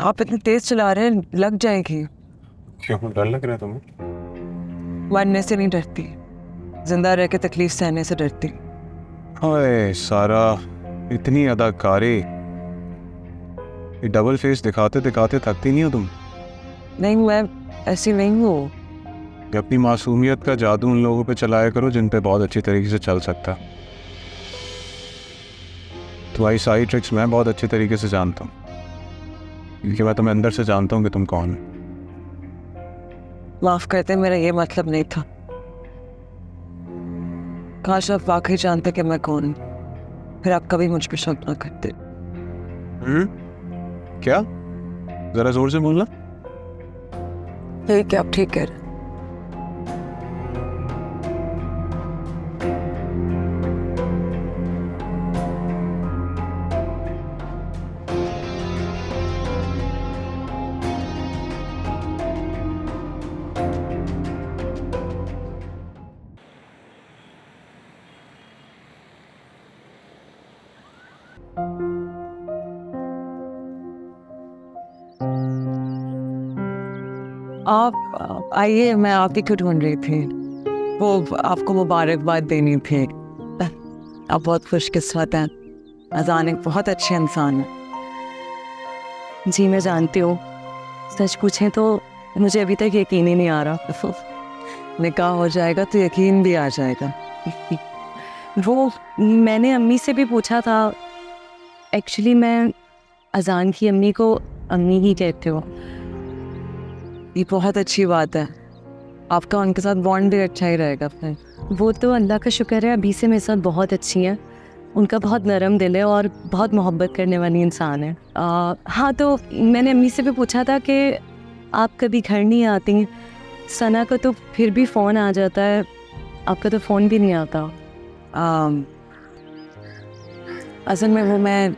आप इतने तेज चला रहे हैं, लग जाएगी। क्यों, डर लग रहा है तुम्हें? मरने से नहीं डरती, जिंदा रह के तकलीफ सहने से डरती। हाय सारा, इतनी अदाकारी, ये डबल फेस दिखाते दिखाते थकती नहीं हो तुम? नहीं, मैं ऐसी नहीं हूँ। ये अपनी मासूमियत का जादू उन लोगों पे चलाया करो जिन पे बहुत अच्छी तरीके से चल सकता। तुम्हारी सारी ट्रिक्स मैं बहुत अच्छे तरीके से जानता हूँ, क्योंकि मैं तुम्हें अंदर से जानता हूँ कि तुम कौन हो। माफ करते, मेरा ये मतलब नहीं था। काश आप वाकई जानते कि मैं कौन हूँ, फिर आप कभी मुझ पर शक ना करते। क्या? जरा जोर से बोलना। ठीक है, आप ठीक कह रहे हैं। आप आइए, मैं आप ही को ढूंढ रही थी। वो आपको मुबारकबाद देनी थी। आप बहुत खुशकिस्मत हैं। अजान एक बहुत अच्छे इंसान है। जी मैं जानती हूँ, सच पूछें तो मुझे अभी तक यकीन ही नहीं आ रहा। निकाह हो जाएगा तो यकीन भी आ जाएगा। वो मैंने अम्मी से भी पूछा था। एक्चुअली मैं अजान की अम्मी को अम्मी ही कहती हूँ। ये बहुत अच्छी बात है, आपका उनके साथ बॉन्ड भी अच्छा ही रहेगा फिर। वो तो अल्लाह का शुक्र है अभी से मेरे साथ बहुत अच्छी हैं। उनका बहुत नरम दिल है और बहुत मोहब्बत करने वाली इंसान है। हाँ, तो मैंने अम्मी से भी पूछा था कि आप कभी घर नहीं आती। सना का तो फिर भी फ़ोन आ जाता है, आपका तो फ़ोन भी नहीं आता। असल में वो मैं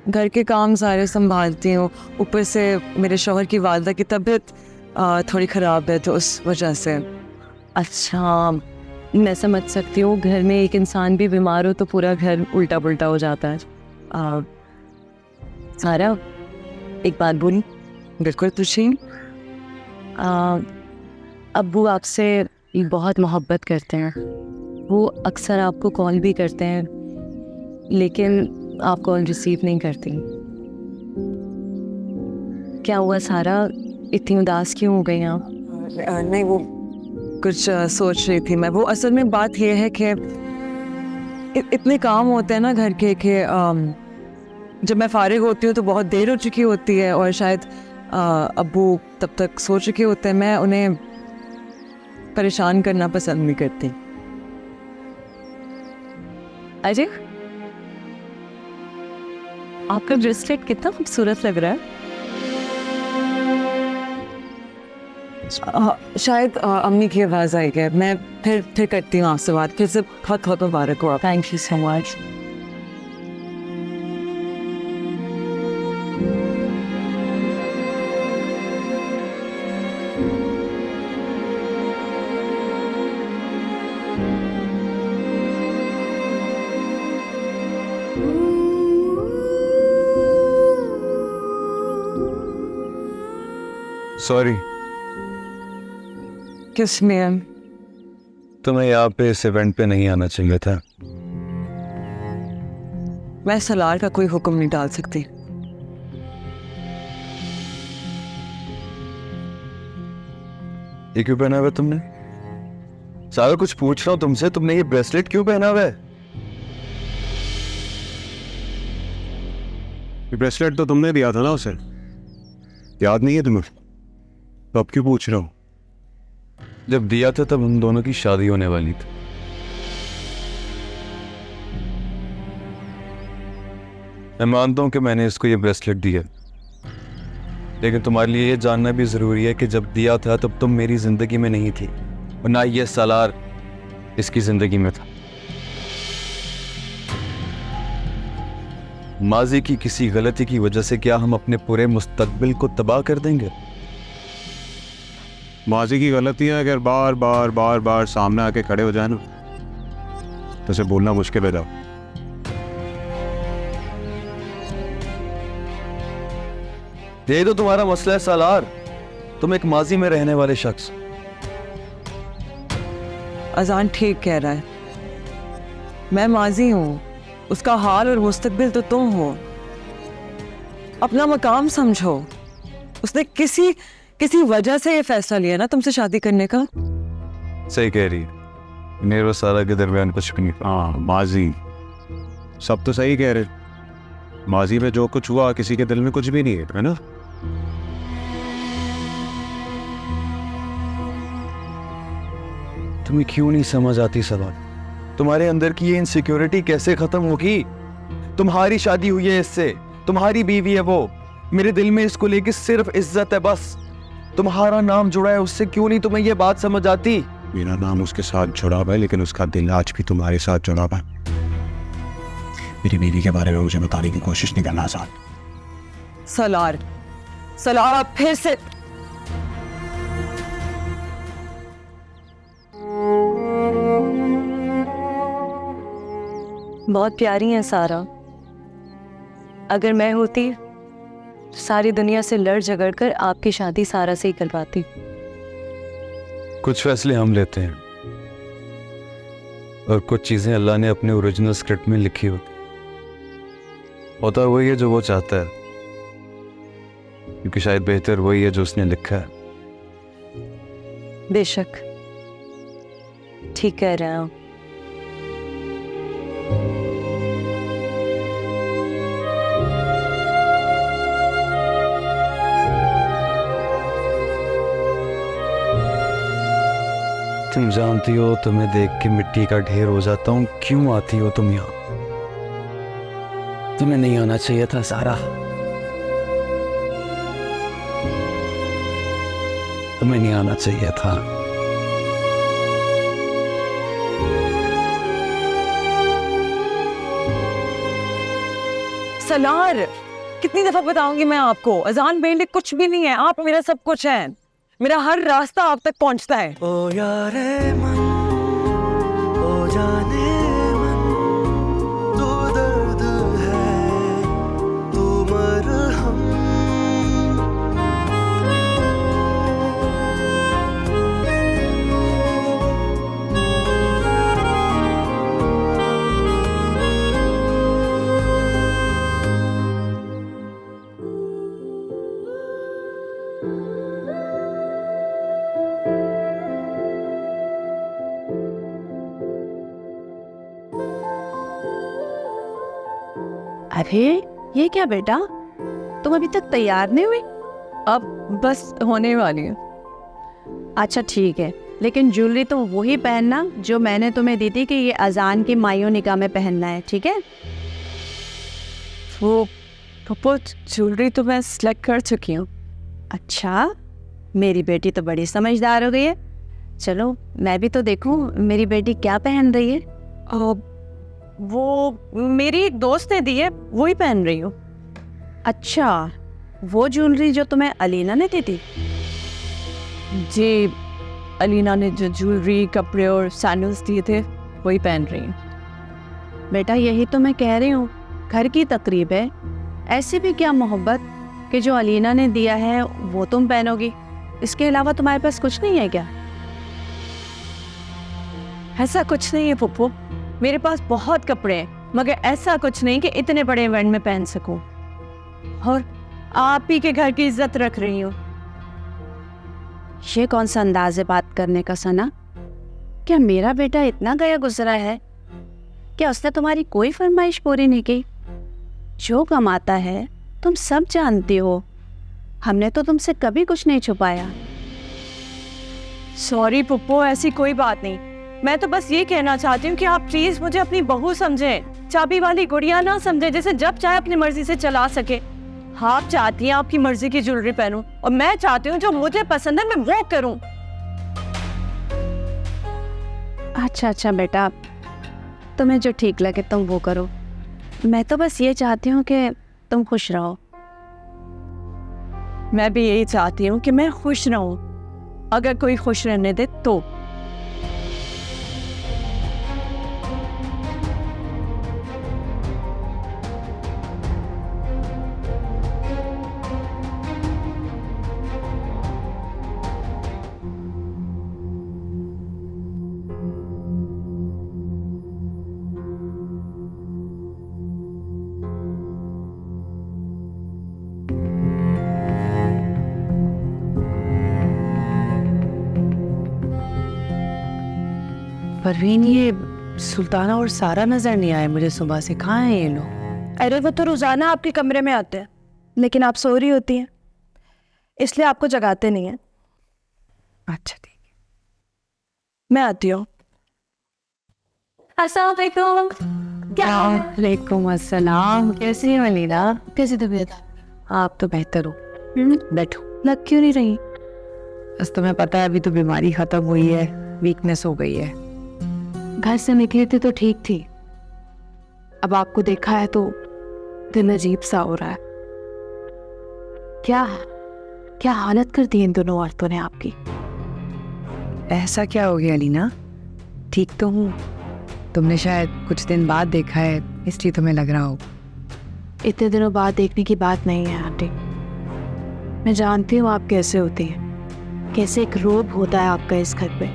घर के काम सारे संभालती हूँ, ऊपर से मेरे शौहर की वालदा की तबीयत थोड़ी ख़राब है, तो उस वजह से। अच्छा, मैं समझ सकती हूँ। घर में एक इंसान भी बीमार हो तो पूरा घर उल्टा पुल्टा हो जाता है। सारा, एक बात बोली? बिल्कुल तुशीन। अब्बू आपसे बहुत मोहब्बत करते हैं। वो अक्सर आपको कॉल भी करते हैं, लेकिन आप कॉल रिसीव नहीं करती। क्या हुआ सारा, इतनी उदास क्यों हो गई आप? नहीं, वो कुछ सोच रही थी मैं। वो असल में बात ये है कि इतने काम होते हैं ना घर के कि जब मैं फारिग होती हूँ तो बहुत देर हो चुकी होती है, और शायद अब्बू तब तक सो चुके होते हैं। मैं उन्हें परेशान करना पसंद नहीं करती। अरे, आपका ब्रेसलेट कितना खूबसूरत लग रहा है। शायद अम्मी की आवाज़ आई है। मैं फिर करती हूँ आपसे बात। फिर से बहुत बहुत मुबारक हो आप। Thank you so much. Sorry, किस में? तुम्हें यहाँ पे इस इवेंट पे नहीं आना चाहिए था। मैं सलार का कोई हुक्म नहीं डाल सकती। ये क्यों पहना हुआ है तुमने? सारा कुछ पूछ रहा हूँ तुमसे, तुमने ये ब्रेसलेट क्यों पहना हुआ है? ये ब्रेसलेट तो तुमने दिया था ना उसे, याद नहीं है तुम्हें? तो अब क्यों पूछ रहा हूँ? जब दिया था तब हम दोनों की शादी होने वाली थी। मैं मानता हूं कि मैंने इसको ये ब्रेसलेट दिया, लेकिन तुम्हारे लिए ये जानना भी जरूरी है कि जब दिया था तब तुम मेरी जिंदगी में नहीं थी, और ना ये सालार इसकी जिंदगी में था। माजी की किसी गलती की वजह से क्या हम अपने पूरे मुस्तकबिल को तबाह कर देंगे? माजी की गलतियां अगर बार बार बार बार सामने आके खड़े हो जाए ना, तो उसे बोलना मुश्किल है। जाओ। यही तो तुम्हारा मसला है सालार, तुम एक माजी में रहने वाले शख्स। अजान ठीक कह रहा है, मैं माजी हूँ, उसका हाल और मुस्तकबिल तो तुम हो। अपना मकाम समझो। उसने किसी वजह से ये फैसला लिया ना तुमसे शादी करने का। सही कह रही है, मेरे और सारा के दरमियान कुछ भी नहीं। हाँ, माजी सब तो सही कह रहे। माजी में जो कुछ हुआ किसी के दिल में कुछ भी नहीं है ना? तुम्हें क्यों नहीं समझ आती सवाल? तुम्हारे अंदर की ये इनसिक्योरिटी कैसे खत्म होगी? तुम्हारी शादी हुई है इससे, तुम्हारी बीवी है वो, मेरे दिल में इसको लेके सिर्फ इज्जत है बस। तुम्हारा नाम जुड़ा है उससे, क्यों नहीं तुम्हें ये बात समझ आती? मेरा नाम उसके साथ जुड़ा हुआ है, लेकिन उसका दिल आज भी तुम्हारे साथ जुड़ा हुआ है। मेरी बीवी के बारे में मुझे बताने की कोशिश नहीं करना आसान। सलार आप फिर से बहुत प्यारी हैं सारा। अगर मैं होती तो सारी दुनिया से लड़ झगड़ कर आपकी शादी सारा से ही करवाती। कुछ फैसले हम लेते हैं और कुछ चीजें अल्लाह ने अपने ओरिजिनल स्क्रिप्ट में लिखी होता वही है जो वो चाहता है, क्योंकि शायद बेहतर वही है जो उसने लिखा है। बेशक ठीक कह रहे हैं आप। तुम जानती हो तुम्हें देख के मिट्टी का ढेर हो जाता हूं। क्यों आती हो तुम यहाँ? तुम्हें नहीं आना चाहिए था सारा, तुम्हें नहीं आना चाहिए था। सलार, कितनी दफा बताऊंगी मैं आपको, अजान बेंडे कुछ भी नहीं है, आप मेरा सब कुछ है। मेरा हर रास्ता आप तक पहुंचता है। ओ यारे मन, ओ जाने मन, तू दर्द है, तू मरहम। अरे ये क्या बेटा, तुम अभी तक तैयार नहीं हुई? अब बस होने वाली है। अच्छा ठीक है, लेकिन ज्वेलरी तो वही पहनना जो मैंने तुम्हें दी थी कि ये अजान की मायूं निकाह में पहनना है, ठीक है? वो पप्पू, ज्वेलरी तो मैं सिलेक्ट कर चुकी हूँ। अच्छा, मेरी बेटी तो बड़ी समझदार हो गई है। चलो मैं भी तो देखूं मेरी बेटी क्या पहन रही है। वो मेरी एक दोस्त ने दी है, वही पहन रही हूँ। अच्छा, वो ज्वेलरी जो तुम्हें अलीना ने दी थी? जी, अलीना ने जो ज्वेलरी, कपड़े और सैंडल्स दिए थे वही पहन रही हूँ। बेटा यही तो मैं कह रही हूँ, घर की तकरीब है, ऐसी भी क्या मोहब्बत कि जो अलीना ने दिया है वो तुम पहनोगी, इसके अलावा तुम्हारे पास कुछ नहीं है क्या? ऐसा कुछ नहीं है पप्पू, मेरे पास बहुत कपड़े हैं, मगर ऐसा कुछ नहीं कि इतने बड़े इवेंट में पहन सकूं। और आप ही के घर की इज्जत रख रही हूँ। ये कौन सा अंदाज है बात करने का सना? क्या मेरा बेटा इतना गया गुजरा है? क्या उसने तुम्हारी कोई फरमाइश पूरी नहीं की? जो कमाता है तुम सब जानती हो, हमने तो तुमसे कभी कुछ नहीं छुपाया। सॉरी पप्पू, ऐसी कोई बात नहीं। मैं तो बस ये कहना चाहती हूँ कि आप प्लीज मुझे अपनी बहू समझें, चाबी वाली गुड़िया ना समझें जिसे जब चाहे अपनी मर्जी से चला सके। आप चाहती हैं आपकी मर्जी की ज्वेलरी पहनूं, और मैं चाहती हूँ जो मुझे पसंद है मैं वो करूं। अच्छा बेटा, तुम्हें जो ठीक लगे तुम वो करो। मैं तो बस ये चाहती हूँ कि तुम खुश रहो। मैं भी यही चाहती हूँ कि मैं खुश रहूं, अगर कोई खुश रहने दे तो। परवीन, ये सुल्ताना और सारा नजर नहीं आए मुझे सुबह से। कहाँ हैं ये लोग? अरे वो तो रोजाना आपके कमरे में आते हैं, लेकिन आप सो रही होती हैं, इसलिए आपको जगाते नहीं हैं। अच्छा ठीक है। मैं आती हूँ। वालेकुम अस्सलाम। कैसी है मलीना? कैसी तबीयत? आप तो बेहतर हो। बैठो। लग क्यों नहीं रही? बस तुम्हें पता है अभी तो बीमारी खत्म हुई है, वीकनेस हो गई है। घर से निकली थी तो ठीक थी, अब आपको देखा है तो दिल अजीब सा हो रहा है। क्या क्या हालत कर दी इन दोनों औरतों ने आपकी? ऐसा क्या हो गया अलीना? ठीक तो हूँ, तुमने शायद कुछ दिन बाद देखा है इसलिए तुम्हें लग रहा हो। इतने दिनों बाद देखने की बात नहीं है आंटी। मैं जानती हूँ आप कैसे होती हैं, कैसे एक रोब होता है आपका इस घर पे।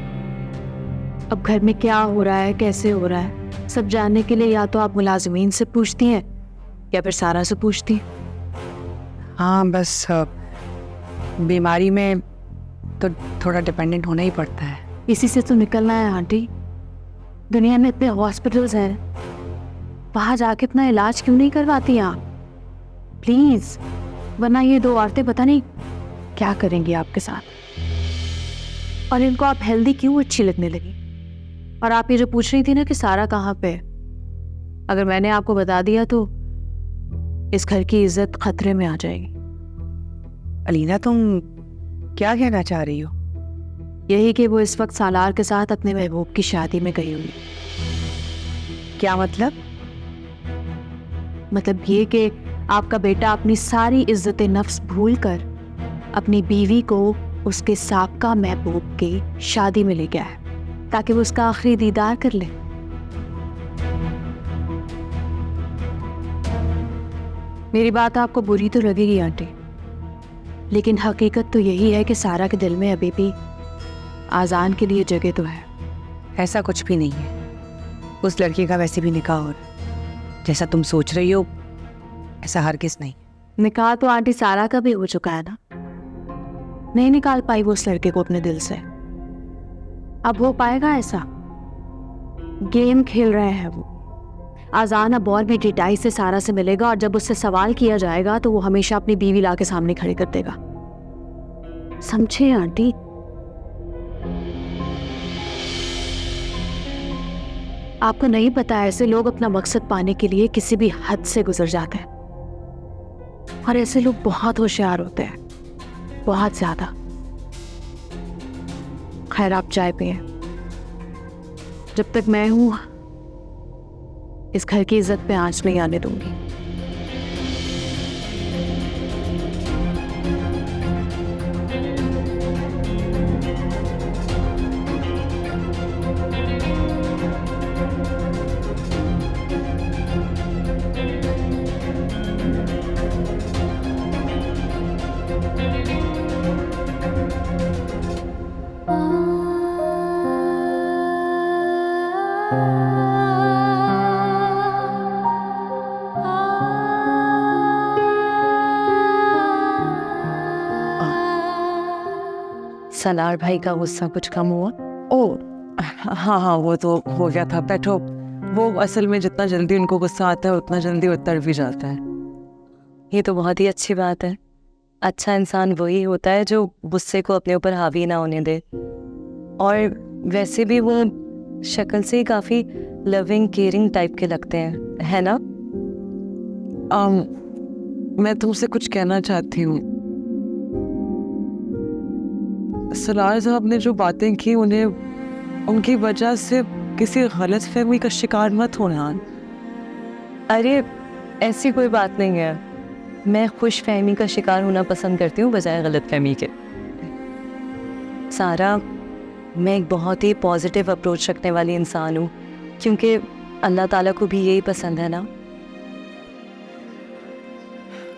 अब घर में क्या हो रहा है, कैसे हो रहा है, सब जानने के लिए या तो आप मुलाजिमीन से पूछती हैं या फिर सारा से पूछती हैं। हाँ बस बीमारी में तो थोड़ा डिपेंडेंट होना ही पड़ता है। इसी से तो निकलना है आंटी। दुनिया में इतने हॉस्पिटल्स हैं, वहाँ जाके अपना इलाज क्यों नहीं करवाती आप प्लीज? वरना ये दो औरतें पता नहीं क्या करेंगी आपके साथ। और इनको आप हेल्दी क्यों अच्छी लगने लगी? और आप ये जो पूछ रही थी ना कि सारा कहाँ पे है, अगर मैंने आपको बता दिया तो इस घर की इज्जत खतरे में आ जाएगी। अलीना तुम क्या कहना चाह रही हो? यही कि वो इस वक्त सालार के साथ अपने महबूब की शादी में गई हुई। क्या मतलब? मतलब ये कि आपका बेटा अपनी सारी इज्जत नफ्स भूलकर अपनी बीवी को उसके साबका महबूब की शादी में ले गया है ताकि वो उसका आखिरी दीदार कर ले। मेरी बात आपको बुरी तो लगेगी आंटी, लेकिन हकीकत तो यही है कि सारा के दिल में अभी भी आजान के लिए जगह तो है। ऐसा कुछ भी नहीं है, उस लड़की का वैसे भी निकाह हो रहा है। जैसा तुम सोच रही हो ऐसा हरगिज़ नहीं। निकाह तो आंटी सारा का भी हो चुका है ना, नहीं निकाल पाई वो उस लड़के को अपने दिल से। अब हो पाएगा ऐसा? गेम खेल रहे हैं वो। आजान अब और भी डिटाई से सारा से मिलेगा और जब उससे सवाल किया जाएगा तो वो हमेशा अपनी बीवी ला के सामने खड़ी कर देगा। समझे आंटी? आपको नहीं पता ऐसे लोग अपना मकसद पाने के लिए किसी भी हद से गुजर जाते हैं, और ऐसे लोग बहुत होशियार होते हैं, बहुत ज्यादा। खैर आप चाय पिए, जब तक मैं हूं इस घर की इज्जत पे आंच नहीं आने दूंगी। सलार भाई का गुस्सा कुछ कम हुआ? ओ हाँ हाँ, वो तो हो गया था। बैठो। वो असल में जितना जल्दी उनको गुस्सा आता है उतना जल्दी उतर भी जाता है। ये तो बहुत ही अच्छी बात है। अच्छा इंसान वही होता है जो गुस्से को अपने ऊपर हावी ना होने दे। और वैसे भी वो शक्ल से ही काफ़ी लविंग केयरिंग टाइप के लगते हैं, है ना? मैं तुमसे कुछ कहना चाहती हूँ। सलार साहब ने जो बातें की उन्हें उनकी वजह से किसी गलत फहमी का शिकार मत होना। अरे ऐसी कोई बात नहीं है, मैं खुश फहमी का शिकार होना पसंद करती हूँ बजाय गलत फहमी के। सारा, मैं एक बहुत ही पॉजिटिव अप्रोच रखने वाली इंसान हूँ, क्योंकि अल्लाह ताला को भी यही पसंद है ना।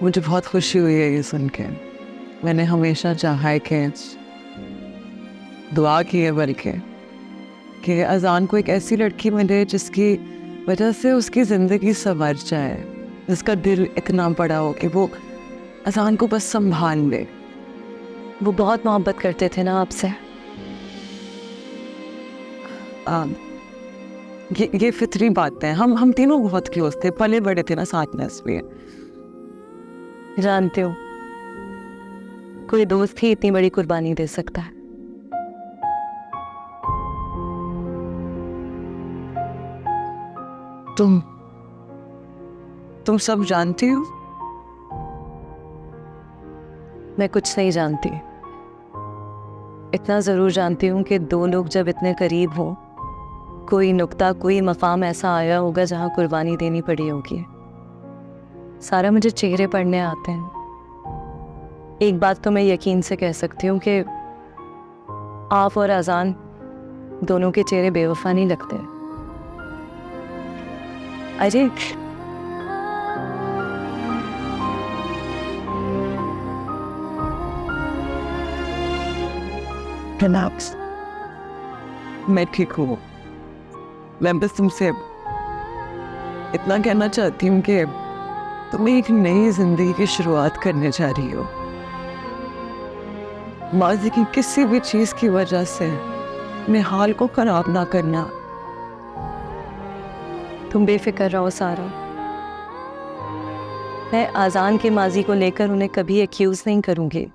मुझे बहुत खुशी हुई है ये सुन के। मैंने हमेशा चाहा है कि दुआ की है बल्कि कि अजान को एक ऐसी लड़की मिले जिसकी वजह से उसकी ज़िंदगी संवर जाए, जिसका दिल इतना बड़ा हो कि वो अजान को बस संभाल ले। वो बहुत मोहब्बत करते थे ना आपसे। ये फितरी बातें हैं। हम तीनों बहुत क्लोज थे, पले बड़े थे ना साथ में, इसलिए। जानते हो, कोई दोस्त ही इतनी बड़ी कुर्बानी दे सकता है। तुम सब जानती हो? मैं कुछ नहीं जानती, इतना ज़रूर जानती हूँ कि दो लोग जब इतने करीब हों, कोई नुक्ता, कोई मकाम ऐसा आया होगा जहाँ कुर्बानी देनी पड़ी होगी। सारा, मुझे चेहरे पढ़ने आते हैं। एक बात तो मैं यकीन से कह सकती हूँ कि आप और अजान दोनों के चेहरे बेवफा नहीं लगते। अरे रिलैक्स, मैं ठीक हूँ। मैं बस तुमसे इतना कहना चाहती हूँ कि तुम एक नई जिंदगी की शुरुआत करने जा रही हो। माजी की किसी भी चीज की वजह से अपने हाल को खराब ना करना। तुम बेफिक्र रहो सारा, मैं आज़ान के माजी को लेकर उन्हें कभी एक्यूज नहीं करूँगी।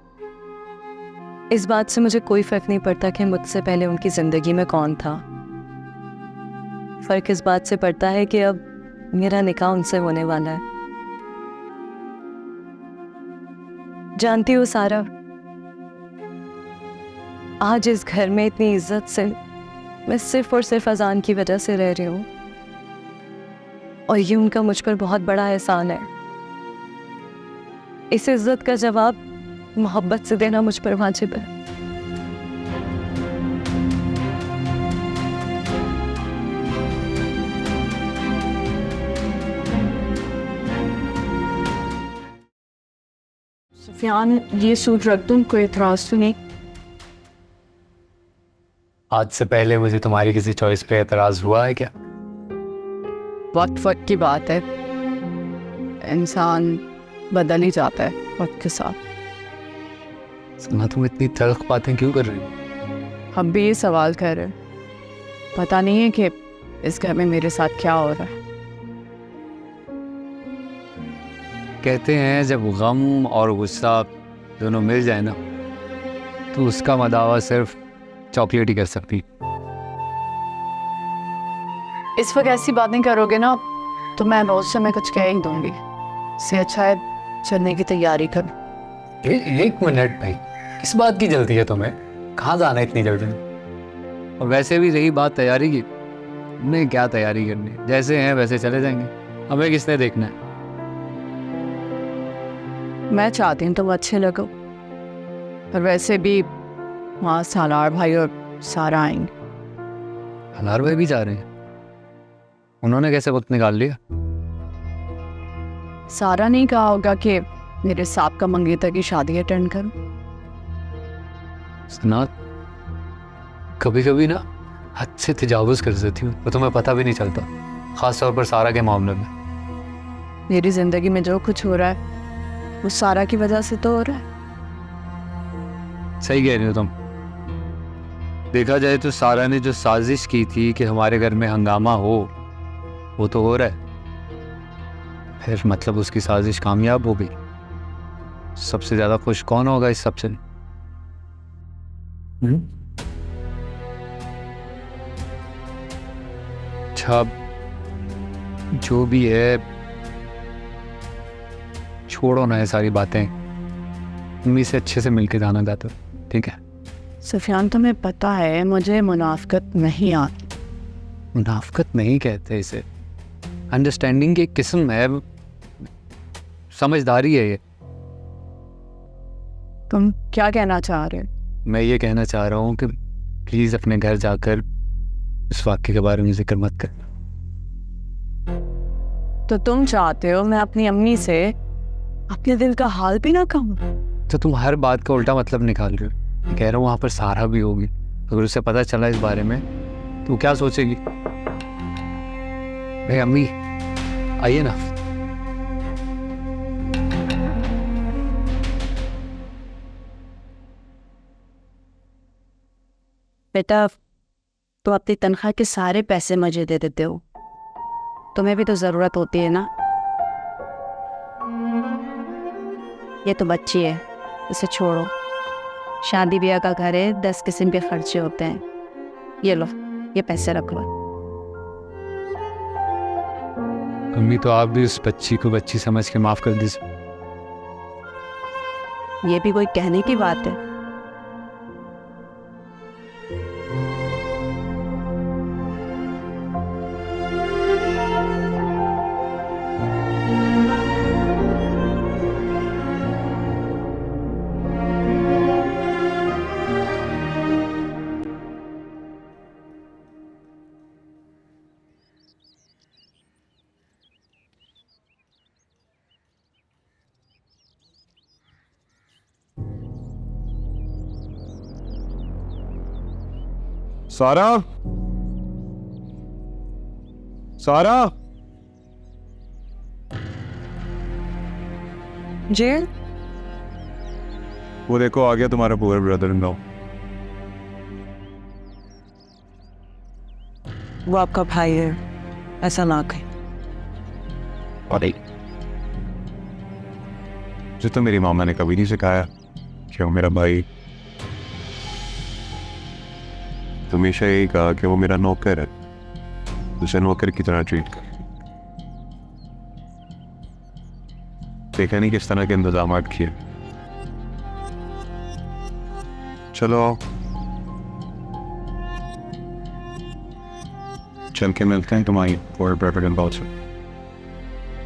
इस बात से मुझे कोई फ़र्क नहीं पड़ता कि मुझसे पहले उनकी ज़िंदगी में कौन था। फ़र्क इस बात से पड़ता है कि अब मेरा निकाह उनसे होने वाला है। जानती हो सारा, आज इस घर में इतनी इज्जत से मैं सिर्फ और सिर्फ अजान की वजह से रह रही हूँ, और ये उनका मुझ पर बहुत बड़ा एहसान है। इस इज्जत का जवाब मोहब्बत से देना मुझ पर वाजिब है। सुफियान, ये सूट रख दूं, कोई एतराज तो नहीं? आज से पहले मुझे तुम्हारी किसी चॉइस पे एतराज हुआ है क्या? वक्त वक्त की बात है, इंसान बदल ही जाता है वक्त के साथ। सुना, तुम इतनी तल्ख बातें क्यों कर रही हो? हम भी ये सवाल कर रहे हैं, पता नहीं है कि इस घर में मेरे साथ क्या हो रहा है। कहते हैं जब गम और गुस्सा दोनों मिल जाए ना, तो उसका मदावा सिर्फ चॉकलेट ही कर सकती। इस वक्त ऐसी बातें करोगे ना तो मैं रोज से मैं कुछ कह ही दूंगी। इससे अच्छा है चलने की तैयारी कर। एक मिनट भाई, किस बात की जल्दी है तुम्हें? कहाँ जाना है इतनी जल्दी? और वैसे भी रही बात तैयारी की, हमने क्या तैयारी करनी है? जैसे हैं वैसे चले जाएंगे, हमें किसने देखना है? मैं चाहती हूँ तुम अच्छे लगो, और वैसे भी वहाँ सालार भाई और सारा आएंगे। हलार भाई भी जा रहे हैं? उन्होंने कैसे वक्त निकाल लिया? सारा नहीं कहा होगा कि मेरे साहब का मंगेतर की शादी अटेंड करूं। सनात, कभी कभी ना हद से तजावुज़ कर देती हूँ तो तुम्हें पता भी नहीं चलता, ख़ास तौर पर सारा के मामले में। मेरी जिंदगी में जो कुछ हो रहा है वो सारा की वजह से तो हो रहा है। सही कह रही हो तुम। देखा जाए तो सारा ने जो साजिश की थी कि हमारे घर में हंगामा हो, वो तो हो रहा है। फिर मतलब उसकी साजिश कामयाब हो गई। सबसे ज्यादा खुश कौन होगा इस सबसे? अच्छा, जो भी है छोड़ो ना ये सारी बातें। मम्मी से अच्छे से मिलके जाना चाहते हो, ठीक है? सुफियान, तुम्हें पता है मुझे मुनाफिकत नहीं आती। मुनाफिकत नहीं कहते इसे, अंडरस्टैंडिंग की एक किस्म है, समझदारी है ये। तुम क्या कहना चाह रहे हो? मैं ये कहना चाह रहा हूँ कि प्लीज़ अपने घर जाकर इस वाक्य के बारे में जिक्र मत कर। तो तुम चाहते हो मैं अपनी अम्मी से अपने दिल का हाल भी ना कहूँ? तो तुम हर बात का उल्टा मतलब निकाल रहे हो। कह रहा हूँ वहाँ पर सारा भी होगी, अगर उसे पता चला इस बारे में तो क्या सोचेगी? भाई अम्मी आइए ना। बेटा, तो अपनी तनख्वाह के सारे पैसे मुझे दे देते हो। तुम्हें भी तो ज़रूरत होती है ना। ये तो बच्ची है, इसे छोड़ो। शादी ब्याह का घर है, 10 किस्म के खर्चे होते हैं। ये लो, ये पैसे रख लो। अम्मी तो आप भी उस बच्ची को बच्ची समझ के माफ़ कर दीजिए। ये भी कोई कहने की बात है? सारा, सारा, जी वो देखो आ गया तुम्हारा पुअर ब्रदर इन लॉ। वो आपका भाई है, ऐसा ना कहें। अरे जो तो मेरी मामा ने कभी नहीं सिखाया कि वो मेरा भाई। तो हमेशा यही कहा कि वो मेरा नौकर है, उसे नौकर की तरह ट्रीट कर। देखा नहीं किस तरह के इंतजाम किए। चलो चल के मिलते हैं तुम्हारी और प्रेफरेंस बहुत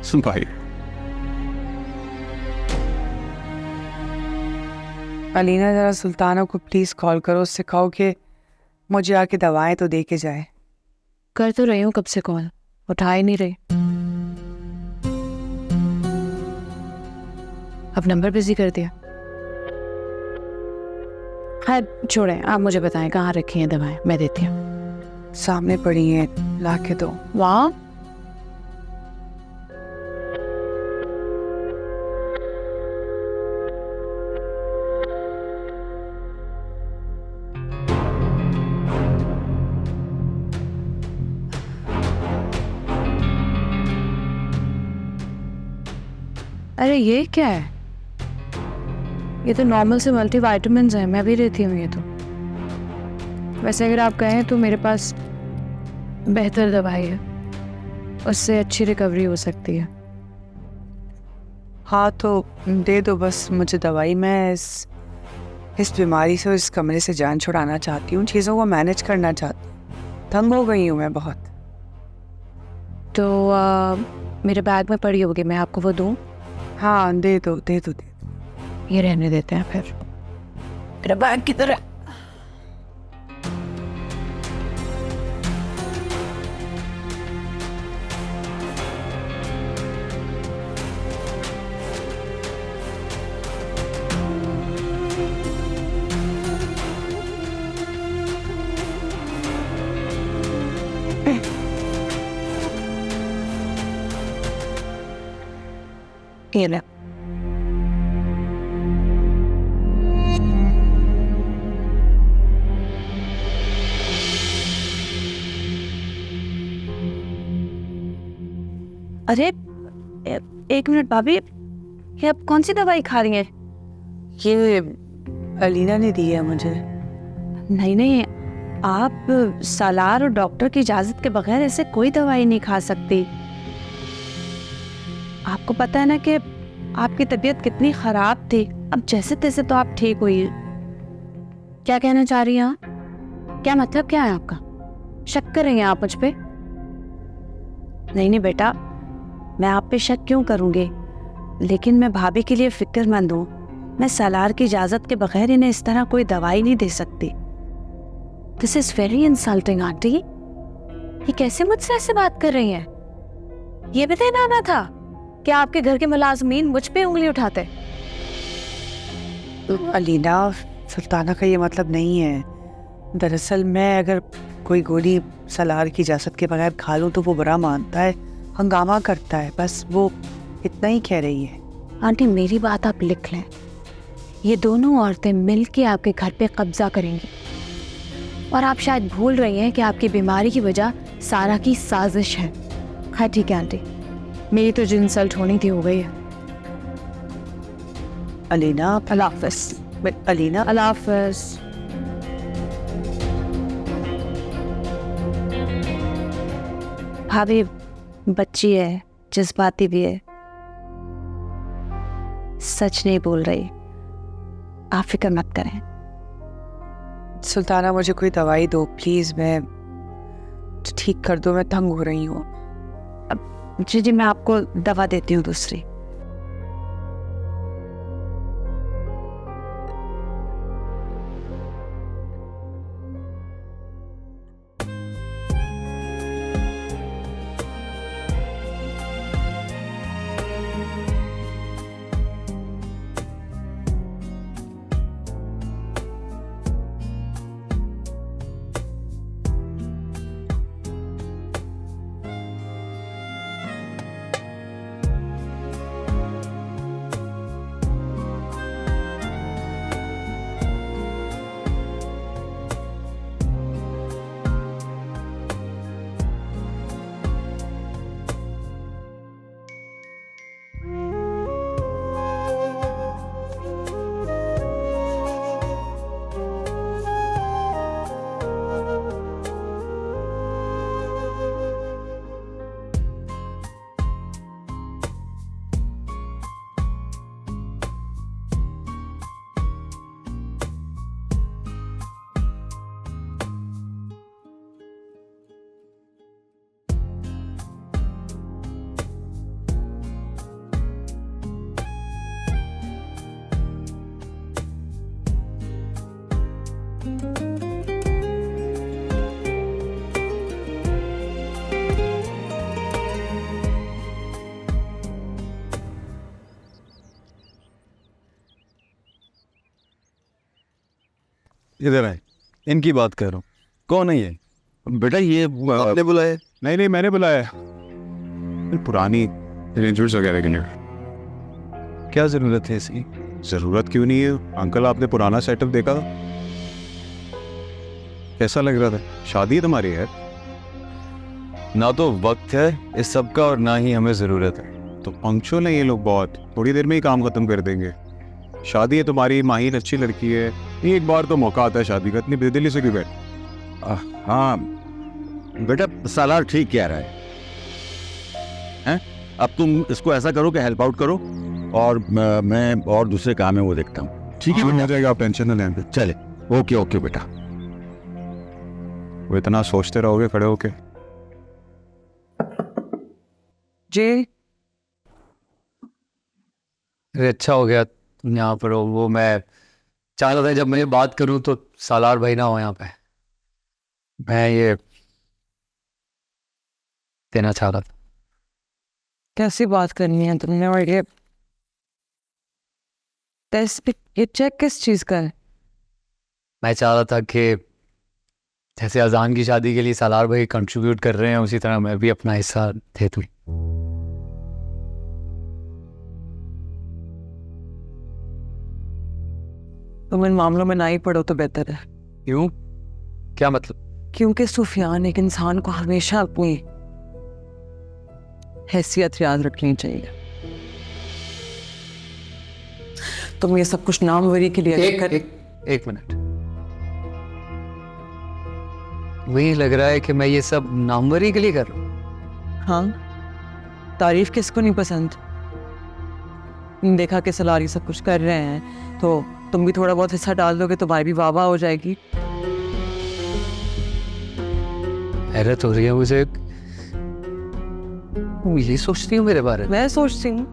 सुन भाई। अलीना ज़रा सुल्ताना को प्लीज़ कॉल करो, उससे कहो कि मुझे आके दवाएं तो दे के जाए। कर तो रही हूँ कब से कॉल, उठा ही नहीं रही। अब नंबर बिजी कर दिया। खैर छोड़ें, आप मुझे बताएं कहाँ रखी हैं दवाएं, मैं देती हूँ। सामने पड़ी हैं, ला के दो। वाह, अरे ये क्या है? ये तो नॉर्मल से मल्टीविटामिन्स हैं, मैं भी लेती हूँ ये तो। वैसे अगर आप कहें तो मेरे पास बेहतर दवाई है, उससे अच्छी रिकवरी हो सकती है। हाँ तो दे दो बस मुझे दवाई। मैं इस बीमारी से, इस कमरे से जान छुड़ाना चाहती हूँ, चीज़ों को मैनेज करना चाहती हूँ। तंग हो गई हूँ मैं बहुत। तो मेरे बैग में पड़ी होगी, मैं आपको वो दूँ? हाँ दे दो दे दो दे दो। ये रहने देते हैं फिर। मेरा बैग किधर है? ये ले। अरे एक मिनट भाभी, ये अब कौन सी दवाई खा रही हैं? ये अलीना ने दी है मुझे। नहीं नहीं, आप सालार और डॉक्टर की इजाज़त के बगैर ऐसे कोई दवाई नहीं खा सकती। आपको पता है ना कि आपकी तबीयत कितनी ख़राब थी, अब जैसे तैसे तो आप ठीक हुई हैं। क्या कहना चाह रही हैं आप? क्या मतलब क्या है आपका? शक कर रही हैं आप मुझ पे? नहीं नहीं बेटा, मैं आप पे शक क्यों करूँगी, लेकिन मैं भाभी के लिए फ़िक्रमंद हूँ। मैं सालार की इजाज़त के बगैर इन्हें इस तरह कोई दवाई नहीं दे सकती। This is very insulting aunty. ये कैसे मुझसे ऐसे बात कर रही हैं? ये भी देना आना था कि आपके घर के मुलाजमीन मुझ पे उंगली उठाते। अलीना, सुल्ताना का ये मतलब नहीं है। दरअसल मैं अगर कोई गोली सालार की इजाज़त के बगैर खा लूँ तो वो बुरा मानता है, हंगामा करता है, बस वो इतना ही कह रही है। आंटी मेरी बात आप लिख लें, ये दोनों औरतें मिल के आपके घर पे कब्जा करेंगी। और आप शायद भूल रही हैं कि आपकी बीमारी की वजह सारा की साजिश है। हाँ ठीक है आंटी, मेरी तो जो इंसल्ट होनी थी हो गई है। अलीना, अल्लाह हाफ़िज़। अलीना, अल्लाह हाफ़िज़। भाभी बच्ची है, जज्बाती भी है, सच नहीं बोल रही, आप फिक्र मत करें। सुल्ताना मुझे कोई दवाई दो प्लीज़, मैं ठीक कर दो, मैं तंग हो रही हूँ। जी जी, मैं आपको दवा देती हूँ दूसरी। इधर आए, इनकी बात कर रहा हूँ। कौन है ये? बेटा ये आपने बुलाया? नहीं नहीं, मैंने बुलाया। पुरानी अरेंजमेंट्स वगैरह के लिए। क्या जरूरत है इसकी? जरूरत क्यों नहीं है अंकल, आपने पुराना सेटअप देखा, कैसा लग रहा था? शादी है तुम्हारी है? ना तो वक्त है इस सब का और ना ही हमें जरूरत है। तो पंक्चुअल है ये लोग बहुत, थोड़ी देर में ही काम खत्म कर देंगे। शादी है तुम्हारी, माहिर अच्छी लड़की है, एक बार तो मौका आता है शादी का, इतनी बेदिली से क्यों बैठ? हाँ बेटा, सालार ठीक कह रहा है, हैं? अब तुम इसको ऐसा करो कि हेल्प आउट करो, और मैं और दूसरे काम है वो देखता हूँ। ठीक है, हो जाएगा, आप टेंशन ना लें। चले, ओके ओके बेटा। वो इतना सोचते रहोगे खड़े होके? जी अरे अच्छा हो गया तुम यहाँ पर हो। वो मैं चाह रहा था जब मैं बात करूँ तो सालार भाई ना हो यहाँ पे। मैं ये देना चाह रहा था। कैसी बात करनी है तुमने? और ये टेस्ट, ये चेक किस चीज़ का है? मैं चाह रहा था कि जैसे अजान की शादी के लिए सालार भाई कंट्रीब्यूट कर रहे हैं, उसी तरह मैं भी अपना हिस्सा दे दूँ। तुम इन मामलों में ना ही पढ़ो तो बेहतर है। क्यों? क्या मतलब? क्योंकि सुफियान एक इंसान को हमेशा अपनी हैसियत याद रखनी चाहिए। तुम ये सब कुछ नामवरी के लिए एक मिनट। वही लग रहा है कि मैं ये सब नामवरी के लिए कर रहा हूँ। हाँ, तारीफ किसको नहीं पसंद? देखा कि सलारी सब कुछ कर रहे हैं तो तुम भी थोड़ा बहुत हिस्सा डाल दोगे, तुम्हारी भी वाह हो जाएगी। हैरत हो रही है मुझे, तुम ये सोचती हो मेरे बारे में? मैं सोचती हूँ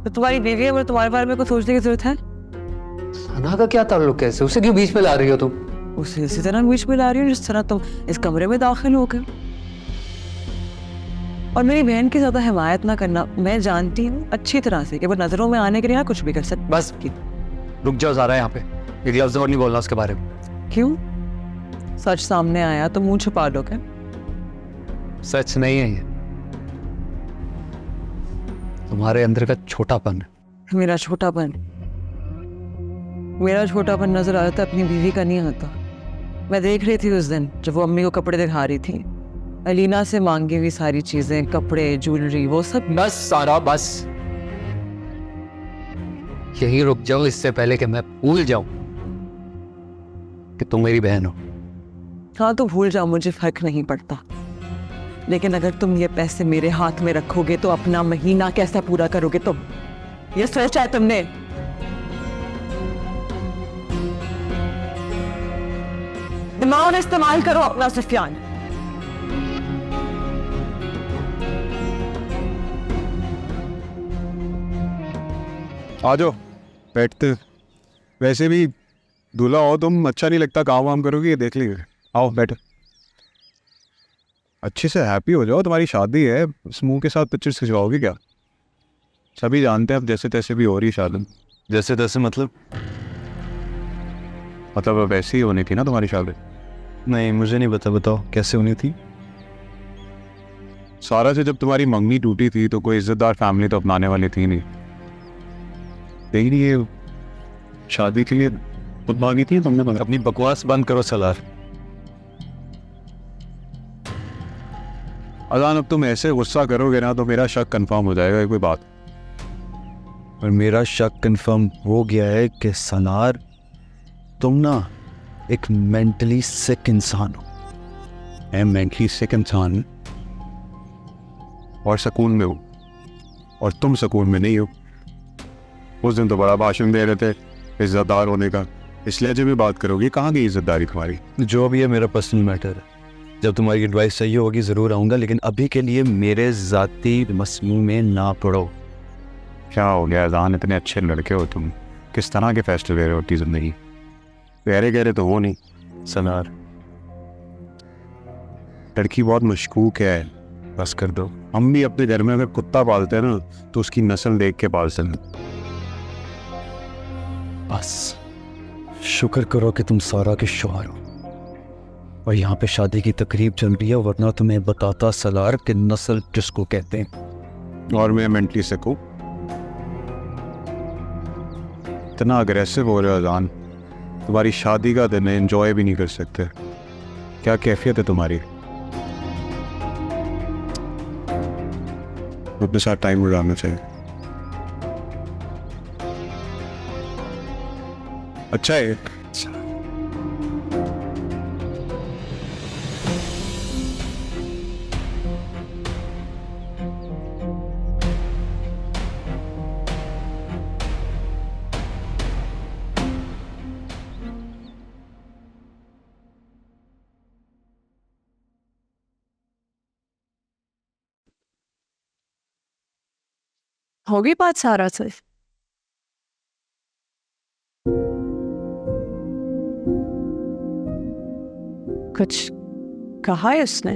तो तुम्हारी बीवी है, मतलब तुम्हारे बारे में कुछ सोचने की जरूरत है? सना का क्या ताल्लुक है? उसे क्यों बीच में ला रही हो तुम? उसे इसी तरह बीच में ला रही हो जिस तरह तुम इस कमरे में दाखिल हो गए। और मेरी बहन की ज्यादा हिमायत ना करना। मैं जानती हूँ अच्छी तरह से कि वो नजरों में आने के लिए कुछ भी कर सकती। बस रुक जाओ ज़ारा, यहाँ पे एक लफ्ज़ और नहीं बोलना उसके बारे में। क्यों? सच सामने आया तो मुंह छुपा लो क्या? सच नहीं है ये, तुम्हारे अंदर का छोटापन है। मेरा छोटापन? मेरा छोटापन नजर आता अपनी बीवी का नहीं आता। मैं देख रही थी उस दिन जब वो अम्मी को कपड़े दिखा रही थी, अलीना से मांगी हुई सारी चीजें, कपड़े, ज्वेलरी, वो सब। बस सारा बस, यही रुक जाओ इससे पहले कि मैं भूल जाऊं कि तुम मेरी बहन हो। हाँ तो भूल जाओ, मुझे फर्क नहीं पड़ता, लेकिन अगर तुम ये पैसे मेरे हाथ में रखोगे तो अपना महीना कैसे पूरा करोगे तुम? ये सोचा है तुमने? दिमाग इस्तेमाल करो अपना सुफियान। आ जाओ, बैठते। वैसे भी दूल्हा हो तुम, अच्छा नहीं लगता काम वाम करोगे, ये देख लीजिए। आओ बैठो, अच्छे से हैप्पी हो जाओ, तुम्हारी शादी है, उस मुंह के साथ पिक्चर्स खिंचवाओगे क्या? सभी जानते हैं अब जैसे तैसे भी हो रही शादी। जैसे तैसे मतलब? मतलब अब ऐसी ही होनी थी ना तुम्हारी शादी। नहीं, मुझे नहीं पता, बताओ कैसे होनी थी? सारा से जब तुम्हारी मंगनी टूटी थी तो कोई इज्जतदार फैमिली तो अपनाने वाली थी नहीं, लेकिन ये शादी के लिए खुद मांगी थी तुमने। अपनी बकवास बंद करो सलार। अजान, अब तुम ऐसे गुस्सा करोगे ना तो मेरा शक कंफर्म हो जाएगा, कोई बात। और मेरा शक कंफर्म हो गया है कि सलार तुम ना एक मेंटली सिक इंसान हो। मैं मेंटली सिक इंसान और सुकून में हूँ, और तुम सुकून में नहीं हो। उस दिन तो बड़ा भाषण दे रहे थे इज्जतदार होने का, इसलिए जब भी बात करोगी, कहाँ गई इज्जतदारी तुम्हारी? जो भी है मेरा पर्सनल मैटर है, जब तुम्हारी एडवाइस चाहिए होगी ज़रूर आऊँगा, लेकिन अभी के लिए मेरे ज़ाती मसले में ना पड़ो। क्या हो गया अजान, इतने अच्छे लड़के हो तुम, किस तरह के फैसले ले रहे हो अपनी ज़िंदगी? गहरे गहरे तो हो नहीं सलार। लड़की बहुत मशकूक है, बस कर दो। हम भी अपने घर में अगर कुत्ता पालते हैं ना तो उसकी नस्ल देख के पालते हैं। बस शुक्र करो कि तुम सारा के शौहर हो और यहाँ पे शादी की तकरीब चल रही है, वरना तुम्हें बताता सलार कि नस्ल किसको कहते हैं। और मैं मेंटली सिक हूँ। इतना अग्रेसिव हो रहे हो अजान, तुम्हारी शादी का दिन है, एंजॉय भी नहीं कर सकते। क्या कैफियत है तुम्हारी? अपने साथ टाइम गुजारना चाहिए। अच्छा है। होगी बात सारा से? कुछ कहा है उसने?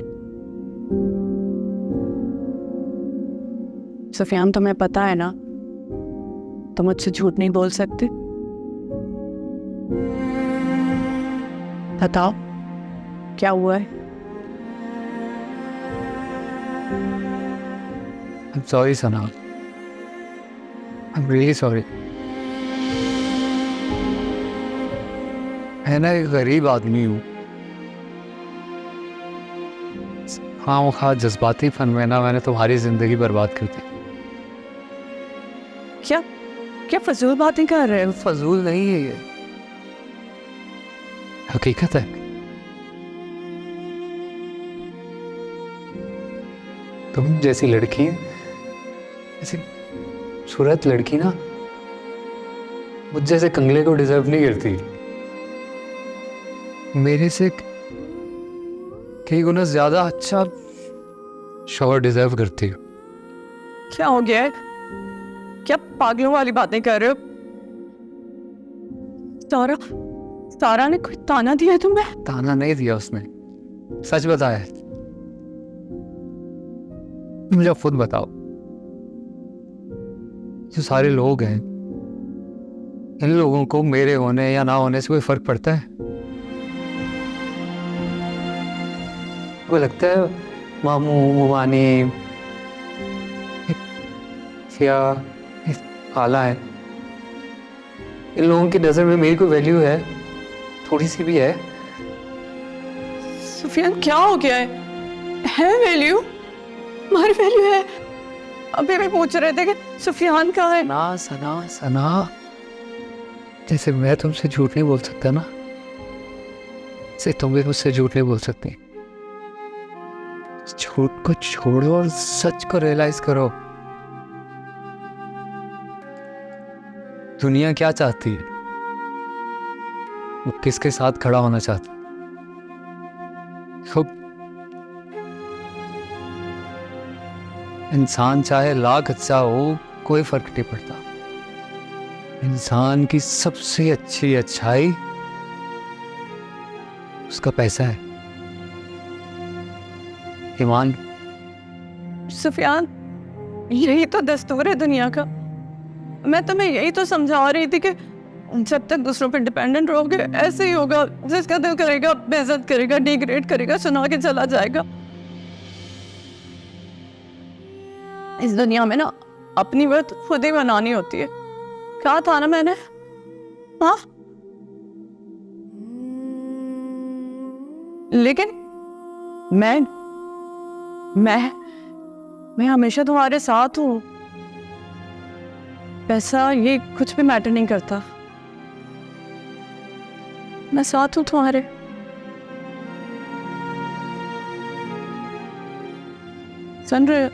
सुफियान, तुम्हें पता है ना, तुम मुझसे झूठ नहीं बोल सकते। बताओ क्या हुआ है? I'm sorry Sana, I'm really sorry। मैं ना एक गरीब आदमी हूँ, हाँ वो खा जज्बाती फन में ना मैंने तुम्हारी जिंदगी बर्बाद कर दी। क्या क्या फजूल बातें कर रहे हो? फजूल नहीं है ये, हकीकत है। तुम जैसी लड़की, ऐसी सूरत लड़की ना मुझ जैसे कंगले को डिजर्व नहीं करती। मेरे से कई गुना ज्यादा अच्छा शौहर डिजर्व करती हो। क्या हो गया है? क्या पागलों वाली बातें कर रहे हो? सारा सारा ने कोई ताना दिया है तुम्हें? ताना नहीं दिया उसने, सच बताया। मुझे खुद बताओ, जो सारे लोग हैं, इन लोगों को मेरे होने या ना होने से कोई फर्क पड़ता है? को लगता है मामू मुमानी या खाला है, इन लोगों की नज़र में मेरी कोई वैल्यू है? थोड़ी सी भी है? सुफियान क्या हो गया है वैल्यू? हमारी वैल्यू है। अभी भी पूछ रहे थे कि सुफियान कहाँ है। सना सना सना, जैसे मैं तुमसे झूठ नहीं बोल सकता ना, से तुम भी मुझसे झूठ नहीं बोल सकती। झूठ को छोड़ो और सच को रियलाइज करो। दुनिया क्या चाहती है, वो किसके साथ खड़ा होना चाहती? खूब इंसान चाहे लाख अच्छा हो, कोई फर्क नहीं पड़ता। इंसान की सबसे अच्छी अच्छाई उसका पैसा है, ईमान। सुफियान, यही तो दस्तूर है दुनिया का। मैं तुम्हें यही तो समझा रही थी कि जब तक दूसरों पर डिपेंडेंट रहोगे ऐसे ही होगा। जिसका दिल करेगा बेइज्जत करेगा, डिग्रेड करेगा, सुना के चला जाएगा। इस दुनिया में ना अपनी वर्थ खुद ही बनानी होती है। कहा था ना मैंने, हाँ? लेकिन मैं हमेशा तुम्हारे साथ हूं। पैसा ये कुछ भी मैटर नहीं करता। मैं साथ हूं तुम्हारे। सुन रहे हो?